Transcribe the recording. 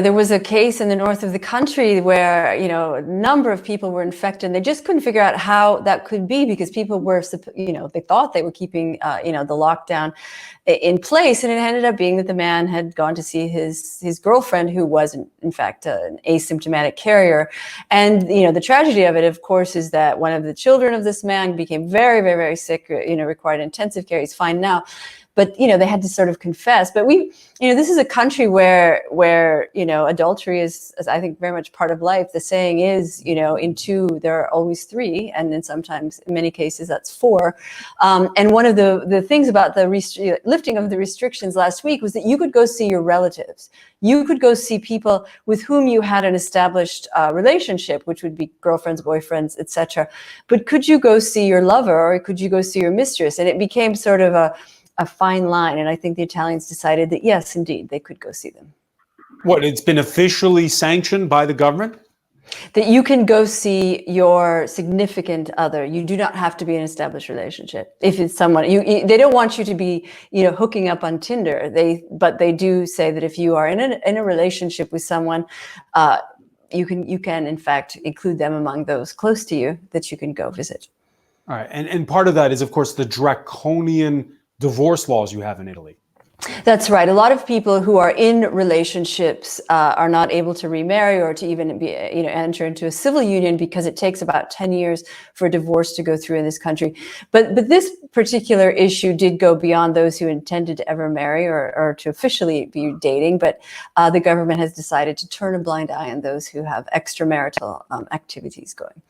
There was a case in the north of the country where, a number of people were infected, and they just couldn't figure out how that could be, because people were, they thought they were keeping, the lockdown in place, and it ended up being that the man had gone to see his girlfriend, who was in fact an asymptomatic carrier. And, the tragedy of it, of course, is that one of the children of this man became very, very, very sick, required intensive care. He's fine now. But, they had to sort of confess. But this is a country where adultery is, I think, very much part of life. The saying is, in two, there are always three. And then sometimes, in many cases, that's four. And one of the things about the lifting of the restrictions last week was that you could go see your relatives. You could go see people with whom you had an established relationship, which would be girlfriends, boyfriends, etc. But could you go see your lover, or could you go see your mistress? And it became sort of a fine line. And I think the Italians decided that, yes, indeed, they could go see them. What, it's been officially sanctioned by the government? That you can go see your significant other. You do not have to be in an established relationship. If it's someone, they don't want you to be, hooking up on Tinder. But they do say that if you are in a relationship with someone, you can in fact include them among those close to you that you can go visit. All right, and part of that is, of course, the draconian divorce laws you have in Italy. That's right. A lot of people who are in relationships are not able to remarry, or to even be, enter into a civil union, because it takes about 10 years for a divorce to go through in this country. But this particular issue did go beyond those who intended to ever marry or to officially be dating. But the government has decided to turn a blind eye on those who have extramarital activities going.